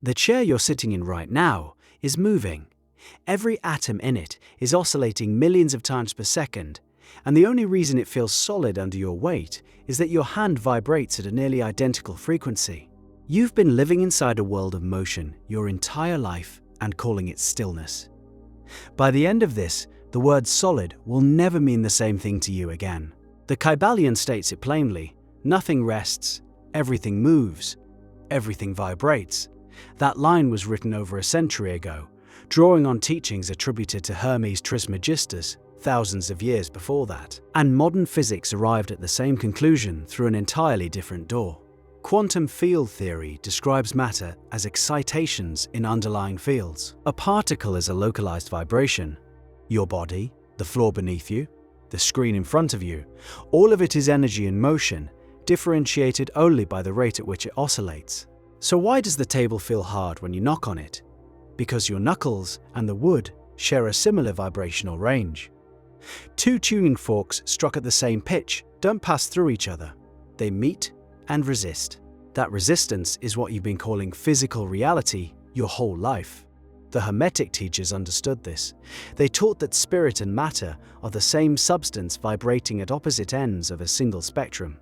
The chair you're sitting in right now is moving. Every atom in it is oscillating millions of times per second, and the only reason it feels solid under your weight is that your hand vibrates at a nearly identical frequency. You've been living inside a world of motion your entire life and calling it stillness. By the end of this, the word solid will never mean the same thing to you again. The Kybalion states it plainly: nothing rests, everything moves, everything vibrates. That line was written over a century ago, drawing on teachings attributed to Hermes Trismegistus thousands of years before that. And modern physics arrived at the same conclusion through an entirely different door. Quantum field theory describes matter as excitations in underlying fields. A particle is a localized vibration. Your body, the floor beneath you, the screen in front of you, all of it is energy in motion, differentiated only by the rate at which it oscillates. So why does the table feel hard when you knock on it? Because your knuckles and the wood share a similar vibrational range. Two tuning forks struck at the same pitch don't pass through each other. They meet and resist. That resistance is what you've been calling physical reality your whole life. The Hermetic teachers understood this. They taught that spirit and matter are the same substance vibrating at opposite ends of a single spectrum.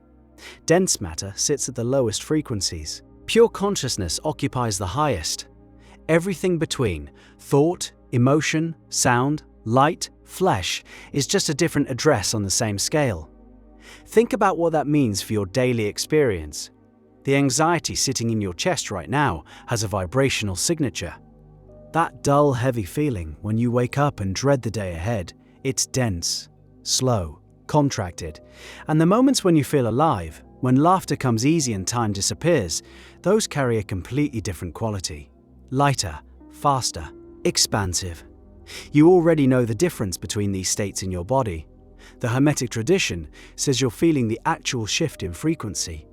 Dense matter sits at the lowest frequencies. Pure consciousness occupies the highest. Everything between, thought, emotion, sound, light, flesh, is just a different address on the same scale. Think about what that means for your daily experience. The anxiety sitting in your chest right now has a vibrational signature. That dull, heavy feeling when you wake up and dread the day ahead, it's dense, slow, contracted. And the moments when you feel alive, when laughter comes easy and time disappears, those carry a completely different quality. Lighter, faster, expansive. You already know the difference between these states in your body. The Hermetic tradition says you're feeling the actual shift in frequency.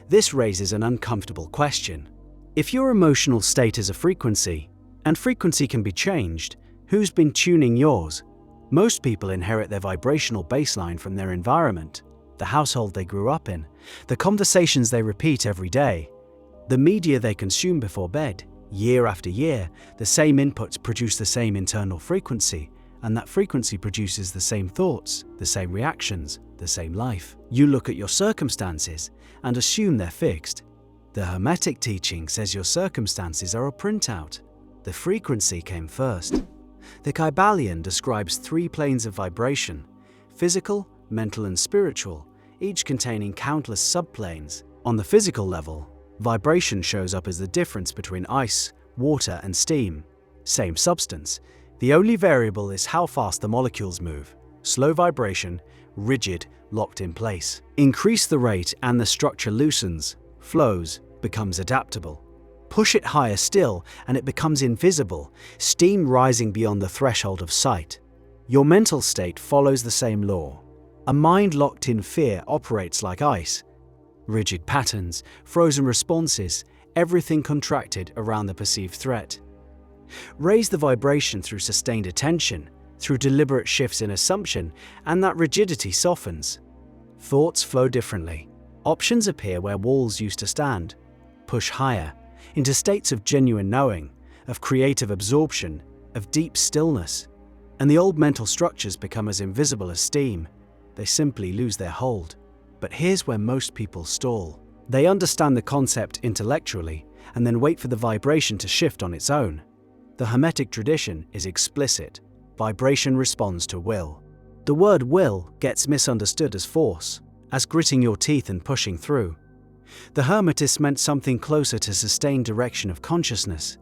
This raises an uncomfortable question. If your emotional state is a frequency, and frequency can be changed, who's been tuning yours? Most people inherit their vibrational baseline from their environment, the household they grew up in, the conversations they repeat every day, the media they consume before bed. Year after year, the same inputs produce the same internal frequency, and that frequency produces the same thoughts, the same reactions, the same life. You look at your circumstances and assume they're fixed. The Hermetic teaching says your circumstances are a printout. The frequency came first. The Kybalion describes 3 planes of vibration: physical, mental, and spiritual, each containing countless subplanes. On the physical level, vibration shows up as the difference between ice, water, and steam. Same substance. The only variable is how fast the molecules move. Slow vibration, rigid, locked in place. Increase the rate and the structure loosens, flows, becomes adaptable. Push it higher still and it becomes invisible, steam rising beyond the threshold of sight. Your mental state follows the same law. A mind locked in fear operates like ice. Rigid patterns, frozen responses, everything contracted around the perceived threat. Raise the vibration through sustained attention, through deliberate shifts in assumption, and that rigidity softens. Thoughts flow differently. Options appear where walls used to stand. Push higher, into states of genuine knowing, of creative absorption, of deep stillness. And the old mental structures become as invisible as steam. They simply lose their hold. But here's where most people stall. They understand the concept intellectually and then wait for the vibration to shift on its own. The Hermetic tradition is explicit. Vibration responds to will. The word will gets misunderstood as force, as gritting your teeth and pushing through. The Hermetists meant something closer to sustained direction of consciousness.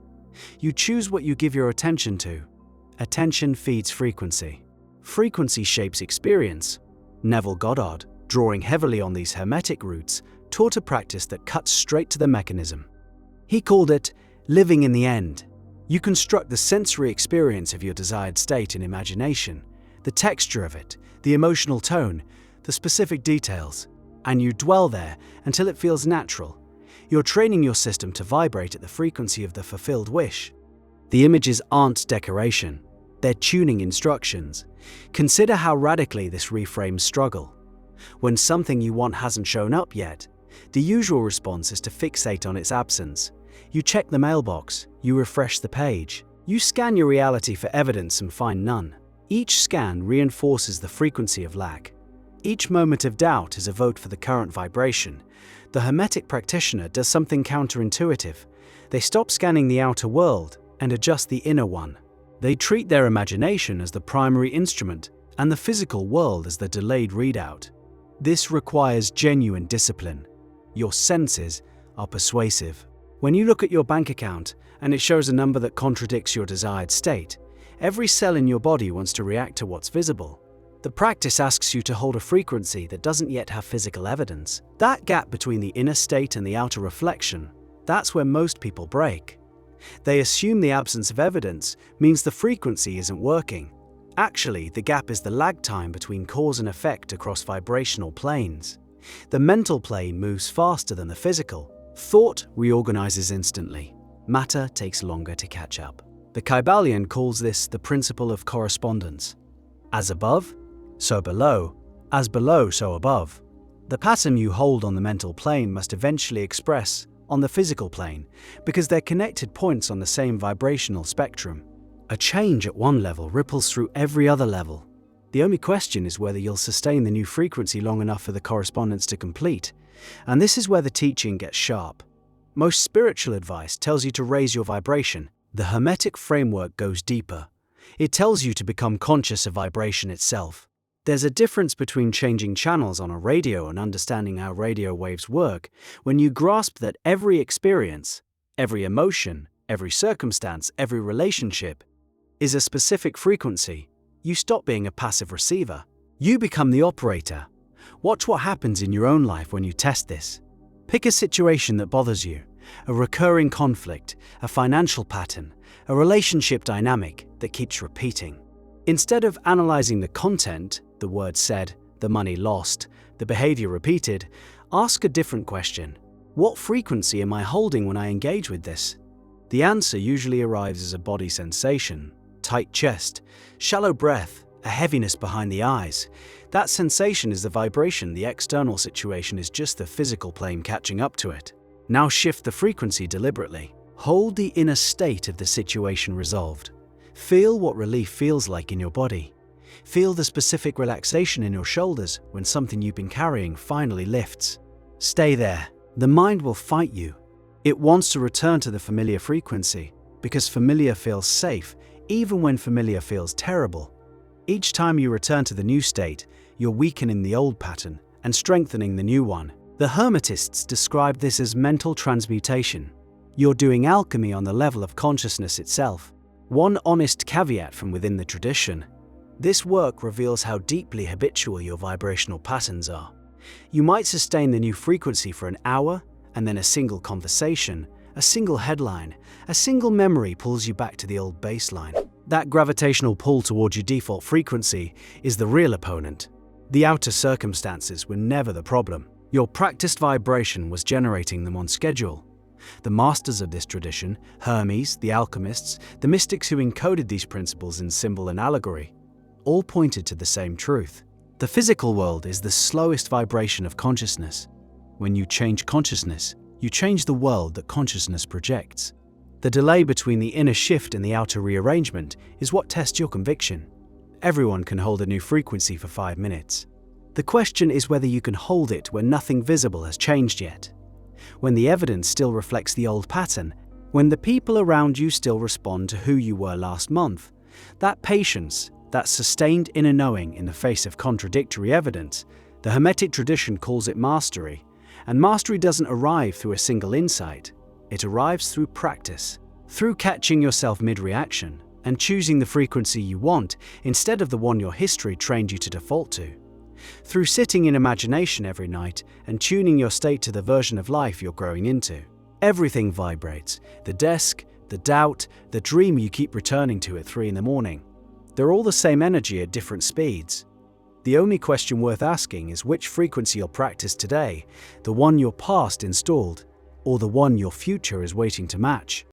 You choose what you give your attention to. Attention feeds frequency. Frequency shapes experience. Neville Goddard, drawing heavily on these Hermetic roots, taught a practice that cuts straight to the mechanism. He called it living in the end. You construct the sensory experience of your desired state in imagination, the texture of it, the emotional tone, the specific details, and you dwell there until it feels natural. You're training your system to vibrate at the frequency of the fulfilled wish. The images aren't decoration, they're tuning instructions. Consider how radically this reframes struggle. When something you want hasn't shown up yet, the usual response is to fixate on its absence, You check the mailbox, you refresh the page. You scan your reality for evidence and find none. Each scan reinforces the frequency of lack. Each moment of doubt is a vote for the current vibration. The Hermetic practitioner does something counterintuitive. They stop scanning the outer world and adjust the inner one. They treat their imagination as the primary instrument and the physical world as the delayed readout. This requires genuine discipline. Your senses are persuasive. When you look at your bank account and it shows a number that contradicts your desired state, every cell in your body wants to react to what's visible. The practice asks you to hold a frequency that doesn't yet have physical evidence. That gap between the inner state and the outer reflection, that's where most people break. They assume the absence of evidence means the frequency isn't working. Actually, the gap is the lag time between cause and effect across vibrational planes. The mental plane moves faster than the physical. Thought reorganizes instantly. Matter takes longer to catch up. The Kybalion calls this the principle of correspondence. As above, so below. As below, so above. The pattern you hold on the mental plane must eventually express on the physical plane, because they're connected points on the same vibrational spectrum. A change at one level ripples through every other level. The only question is whether you'll sustain the new frequency long enough for the correspondence to complete. And this is where the teaching gets sharp. Most spiritual advice tells you to raise your vibration. The Hermetic framework goes deeper. It tells you to become conscious of vibration itself. There's a difference between changing channels on a radio and understanding how radio waves work when you grasp that every experience, every emotion, every circumstance, every relationship is a specific frequency. You stop being a passive receiver. You become the operator. Watch what happens in your own life when you test this. Pick a situation that bothers you, a recurring conflict, a financial pattern, a relationship dynamic that keeps repeating. Instead of analyzing the content, the words said, the money lost, the behavior repeated, ask a different question. What frequency am I holding when I engage with this? The answer usually arrives as a body sensation, tight chest, shallow breath, a heaviness behind the eyes. That sensation is the vibration. The external situation is just the physical plane catching up to it. Now shift the frequency deliberately. Hold the inner state of the situation resolved. Feel what relief feels like in your body. Feel the specific relaxation in your shoulders when something you've been carrying finally lifts. Stay there. The mind will fight you. It wants to return to the familiar frequency because familiar feels safe, even when familiar feels terrible. Each time you return to the new state, you're weakening the old pattern and strengthening the new one. The Hermetists describe this as mental transmutation. You're doing alchemy on the level of consciousness itself. One honest caveat from within the tradition: this work reveals how deeply habitual your vibrational patterns are. You might sustain the new frequency for an hour, and then a single conversation, a single headline, a single memory pulls you back to the old baseline. That gravitational pull towards your default frequency is the real opponent. The outer circumstances were never the problem. Your practiced vibration was generating them on schedule. The masters of this tradition, Hermes, the alchemists, the mystics who encoded these principles in symbol and allegory, all pointed to the same truth. The physical world is the slowest vibration of consciousness. When you change consciousness, you change the world that consciousness projects. The delay between the inner shift and the outer rearrangement is what tests your conviction. Everyone can hold a new frequency for 5 minutes. The question is whether you can hold it when nothing visible has changed yet, when the evidence still reflects the old pattern, when the people around you still respond to who you were last month. That patience, that sustained inner knowing in the face of contradictory evidence, the Hermetic tradition calls it mastery. And mastery doesn't arrive through a single insight. It arrives through practice, through catching yourself mid-reaction and choosing the frequency you want instead of the one your history trained you to default to, through sitting in imagination every night and tuning your state to the version of life you're growing into. Everything vibrates: the desk, the doubt, the dream you keep returning to at 3 a.m. They're all the same energy at different speeds. The only question worth asking is which frequency you'll practice today, the one your past installed, or the one your future is waiting to match.